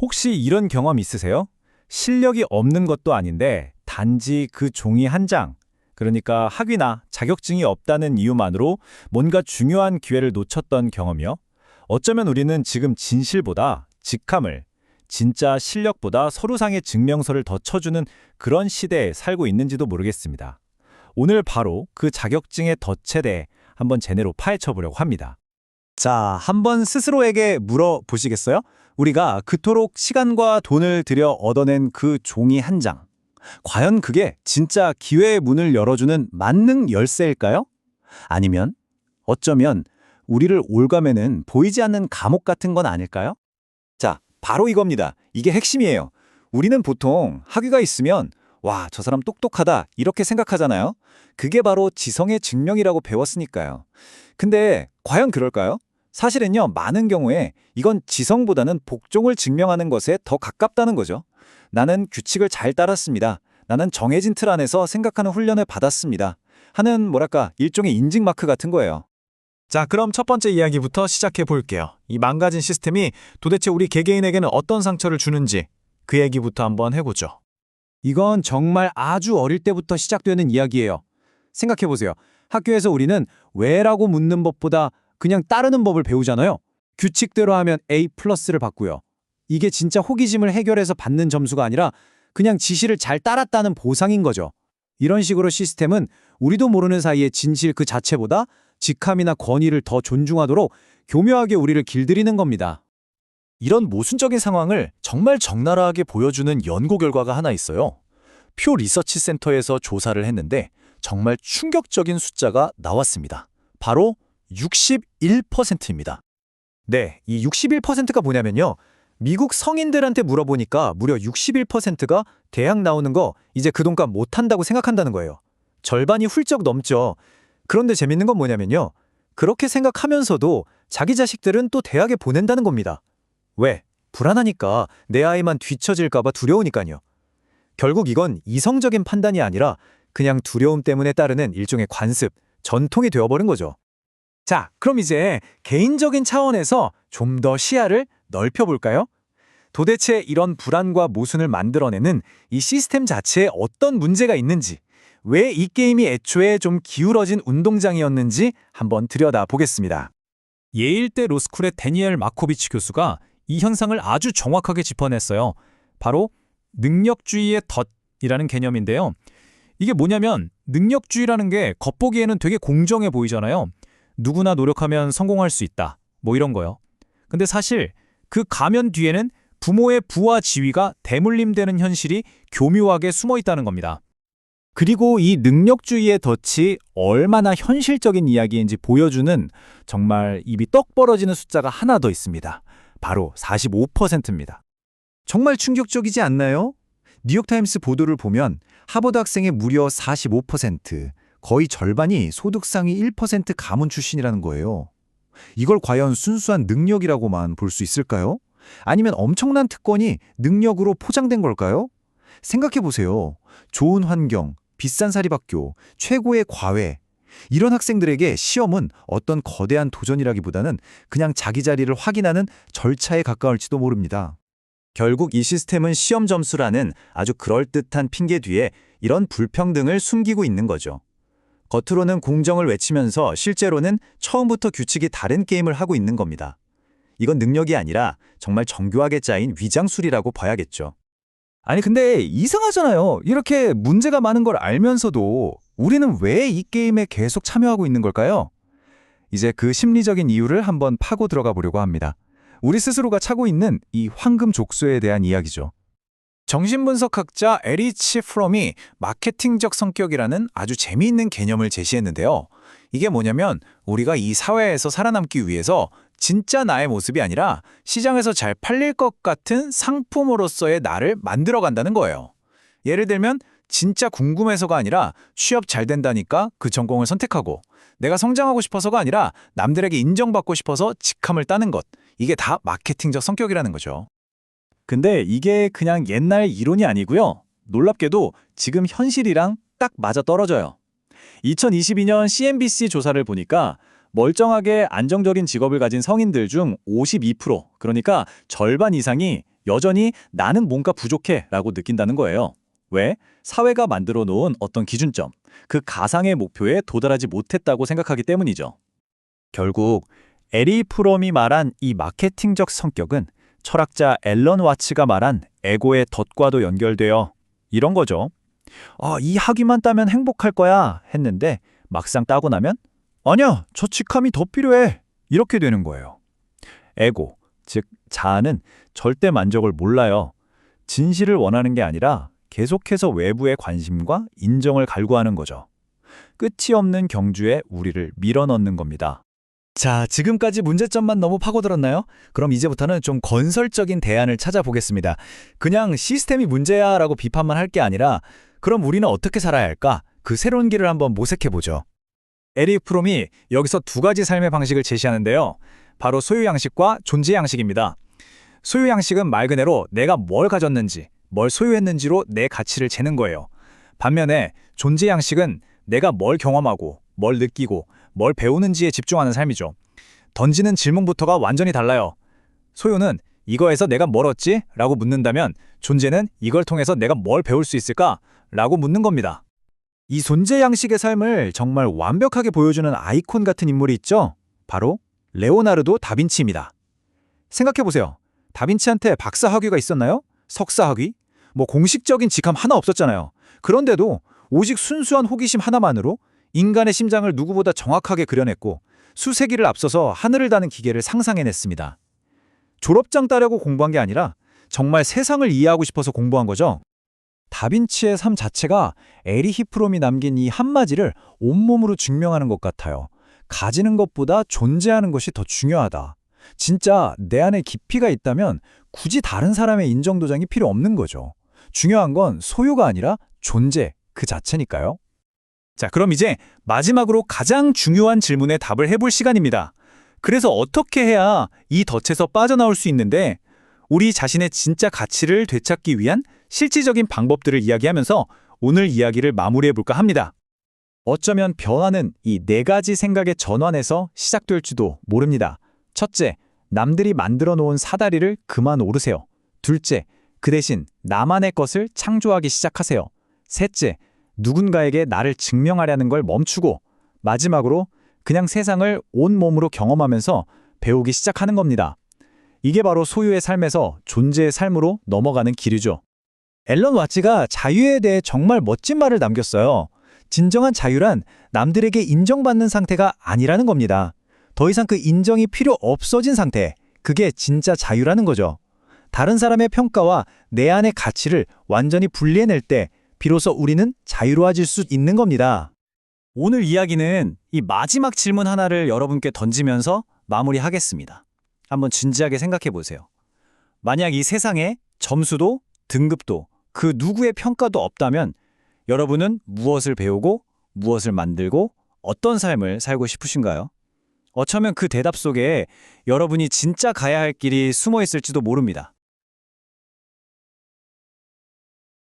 혹시 이런 경험 있으세요? 실력이 없는 것도 아닌데 단지 그 종이 한 장, 그러니까 학위나 자격증이 없다는 이유만으로 뭔가 중요한 기회를 놓쳤던 경험이요? 어쩌면 우리는 지금 진실보다 직함을, 진짜 실력보다 서류상의 증명서를 더 쳐주는 그런 시대에 살고 있는지도 모르겠습니다. 오늘 바로 그 자격증의 덫에 대해 한번 제대로 파헤쳐보려고 합니다. 자, 한번 스스로에게 물어보시겠어요? 우리가 그토록 시간과 돈을 들여 얻어낸 그 종이 한 장. 과연 그게 진짜 기회의 문을 열어주는 만능 열쇠일까요? 아니면 어쩌면 우리를 올가매는 보이지 않는 감옥 같은 건 아닐까요? 자, 바로 이겁니다. 이게 핵심이에요. 우리는 보통 학위가 있으면 와, 저 사람 똑똑하다 이렇게 생각하잖아요. 그게 바로 지성의 증명이라고 배웠으니까요. 근데 과연 그럴까요? 사실은요, 많은 경우에 이건 지성보다는 복종을 증명하는 것에 더 가깝다는 거죠. 나는 규칙을 잘 따랐습니다. 나는 정해진 틀 안에서 생각하는 훈련을 받았습니다. 하는 뭐랄까 일종의 인증 마크 같은 거예요. 자, 그럼 첫 번째 이야기부터 시작해 볼게요. 이 망가진 시스템이 도대체 우리 개개인에게는 어떤 상처를 주는지 그 얘기부터 한번 해보죠. 이건 정말 아주 어릴 때부터 시작되는 이야기예요. 생각해보세요. 학교에서 우리는 왜라고 묻는 법보다 그냥 따르는 법을 배우잖아요. 규칙대로 하면 A+를 받고요. 이게 진짜 호기심을 해결해서 받는 점수가 아니라 그냥 지시를 잘 따랐다는 보상인 거죠. 이런 식으로 시스템은 우리도 모르는 사이에 진실 그 자체보다 직함이나 권위를 더 존중하도록 교묘하게 우리를 길들이는 겁니다. 이런 모순적인 상황을 정말 적나라하게 보여주는 연구 결과가 하나 있어요. 표 리서치 센터에서 조사를 했는데 정말 충격적인 숫자가 나왔습니다. 바로 61%입니다. 네, 이 61%가 뭐냐면요. 미국 성인들한테 물어보니까 무려 61%가 대학 나오는 거 이제 그 돈값 못한다고 생각한다는 거예요. 절반이 훌쩍 넘죠. 그런데 재밌는 건 뭐냐면요. 그렇게 생각하면서도 자기 자식들은 또 대학에 보낸다는 겁니다. 왜? 불안하니까, 내 아이만 뒤처질까 봐 두려우니까요. 결국 이건 이성적인 판단이 아니라 그냥 두려움 때문에 따르는 일종의 관습, 전통이 되어버린 거죠. 자, 그럼 이제 개인적인 차원에서 좀 더 시야를 넓혀볼까요? 도대체 이런 불안과 모순을 만들어내는 이 시스템 자체에 어떤 문제가 있는지, 왜 이 게임이 애초에 좀 기울어진 운동장이었는지 한번 들여다보겠습니다. 예일대 로스쿨의 데니엘 마코비치 교수가 이 현상을 아주 정확하게 짚어냈어요. 바로 능력주의의 덫이라는 개념인데요. 이게 뭐냐면 능력주의라는 게 겉보기에는 되게 공정해 보이잖아요. 누구나 노력하면 성공할 수 있다. 뭐 이런 거요. 근데 사실 그 가면 뒤에는 부모의 부와 지위가 대물림되는 현실이 교묘하게 숨어 있다는 겁니다. 그리고 이 능력주의의 덫이 얼마나 현실적인 이야기인지 보여주는 정말 입이 떡 벌어지는 숫자가 하나 더 있습니다. 바로 45%입니다. 정말 충격적이지 않나요? 뉴욕타임스 보도를 보면 하버드 학생의 무려 45%, 거의 절반이 소득 상위 1% 가문 출신이라는 거예요. 이걸 과연 순수한 능력이라고만 볼 수 있을까요? 아니면 엄청난 특권이 능력으로 포장된 걸까요? 생각해보세요. 좋은 환경, 비싼 사립학교, 최고의 과외. 이런 학생들에게 시험은 어떤 거대한 도전이라기보다는 그냥 자기 자리를 확인하는 절차에 가까울지도 모릅니다. 결국 이 시스템은 시험 점수라는 아주 그럴듯한 핑계 뒤에 이런 불평등을 숨기고 있는 거죠. 겉으로는 공정을 외치면서 실제로는 처음부터 규칙이 다른 게임을 하고 있는 겁니다. 이건 능력이 아니라 정말 정교하게 짜인 위장술이라고 봐야겠죠. 아니 근데 이상하잖아요. 이렇게 문제가 많은 걸 알면서도 우리는 왜 이 게임에 계속 참여하고 있는 걸까요? 이제 그 심리적인 이유를 한번 파고 들어가 보려고 합니다. 우리 스스로가 차고 있는 이 황금 족쇄에 대한 이야기죠. 정신분석학자 에리치 프롬이 마케팅적 성격이라는 아주 재미있는 개념을 제시했는데요. 이게 뭐냐면 우리가 이 사회에서 살아남기 위해서 진짜 나의 모습이 아니라 시장에서 잘 팔릴 것 같은 상품으로서의 나를 만들어간다는 거예요. 예를 들면 진짜 궁금해서가 아니라 취업 잘 된다니까 그 전공을 선택하고, 내가 성장하고 싶어서가 아니라 남들에게 인정받고 싶어서 직함을 따는 것. 이게 다 마케팅적 성격이라는 거죠. 근데 이게 그냥 옛날 이론이 아니고요. 놀랍게도 지금 현실이랑 딱 맞아떨어져요. 2022년 CNBC 조사를 보니까 멀쩡하게 안정적인 직업을 가진 성인들 중 52%, 그러니까 절반 이상이 여전히 나는 뭔가 부족해 라고 느낀다는 거예요. 왜? 사회가 만들어 놓은 어떤 기준점, 그 가상의 목표에 도달하지 못했다고 생각하기 때문이죠. 결국 에리 프롬이 말한 이 마케팅적 성격은 철학자 앨런 와츠가 말한 에고의 덫과도 연결되어 이런 거죠. 이 학위만 따면 행복할 거야 했는데 막상 따고 나면 아니야, 저 직함이 더 필요해. 이렇게 되는 거예요. 에고, 즉 자아는 절대 만족을 몰라요. 진실을 원하는 게 아니라 계속해서 외부의 관심과 인정을 갈구하는 거죠. 끝이 없는 경주에 우리를 밀어넣는 겁니다. 자, 지금까지 문제점만 너무 파고들었나요? 그럼 이제부터는 좀 건설적인 대안을 찾아보겠습니다. 그냥 시스템이 문제야 라고 비판만 할 게 아니라 그럼 우리는 어떻게 살아야 할까? 그 새로운 길을 한번 모색해보죠. 에릭 프롬이 여기서 두 가지 삶의 방식을 제시하는데요. 바로 소유 양식과 존재 양식입니다. 소유 양식은 말 그대로 내가 뭘 가졌는지, 뭘 소유했는지로 내 가치를 재는 거예요. 반면에 존재 양식은 내가 뭘 경험하고, 뭘 느끼고, 뭘 배우는지에 집중하는 삶이죠. 던지는 질문부터가 완전히 달라요. 소유는 이거에서 내가 뭘 얻지? 라고 묻는다면 존재는 이걸 통해서 내가 뭘 배울 수 있을까? 라고 묻는 겁니다. 이 존재 양식의 삶을 정말 완벽하게 보여주는 아이콘 같은 인물이 있죠? 바로 레오나르도 다빈치입니다. 생각해보세요. 다빈치한테 박사 학위가 있었나요? 석사 학위? 공식적인 직함 하나 없었잖아요. 그런데도 오직 순수한 호기심 하나만으로 인간의 심장을 누구보다 정확하게 그려냈고 수세기를 앞서서 하늘을 다는 기계를 상상해냈습니다. 졸업장 따려고 공부한 게 아니라 정말 세상을 이해하고 싶어서 공부한 거죠. 다빈치의 삶 자체가 에리히 프롬이 남긴 이 한마디를 온몸으로 증명하는 것 같아요. 가지는 것보다 존재하는 것이 더 중요하다. 진짜 내 안에 깊이가 있다면 굳이 다른 사람의 인정도장이 필요 없는 거죠. 중요한 건 소유가 아니라 존재 그 자체니까요. 자, 그럼 이제 마지막으로 가장 중요한 질문에 답을 해볼 시간입니다. 그래서 어떻게 해야 이 덫에서 빠져나올 수 있는데 우리 자신의 진짜 가치를 되찾기 위한 실질적인 방법들을 이야기하면서 오늘 이야기를 마무리해볼까 합니다. 어쩌면 변화는 이 네 가지 생각의 전환에서 시작될지도 모릅니다. 첫째, 남들이 만들어 놓은 사다리를 그만 오르세요. 둘째, 그 대신 나만의 것을 창조하기 시작하세요. 셋째, 누군가에게 나를 증명하려는 걸 멈추고 마지막으로 그냥 세상을 온몸으로 경험하면서 배우기 시작하는 겁니다. 이게 바로 소유의 삶에서 존재의 삶으로 넘어가는 길이죠. 앨런 와츠가 자유에 대해 정말 멋진 말을 남겼어요. 진정한 자유란 남들에게 인정받는 상태가 아니라는 겁니다. 더 이상 그 인정이 필요 없어진 상태, 그게 진짜 자유라는 거죠. 다른 사람의 평가와 내 안의 가치를 완전히 분리해낼 때 비로소 우리는 자유로워질 수 있는 겁니다. 오늘 이야기는 이 마지막 질문 하나를 여러분께 던지면서 마무리하겠습니다. 한번 진지하게 생각해 보세요. 만약 이 세상에 점수도 등급도 그 누구의 평가도 없다면 여러분은 무엇을 배우고 무엇을 만들고 어떤 삶을 살고 싶으신가요? 어쩌면 그 대답 속에 여러분이 진짜 가야 할 길이 숨어 있을지도 모릅니다.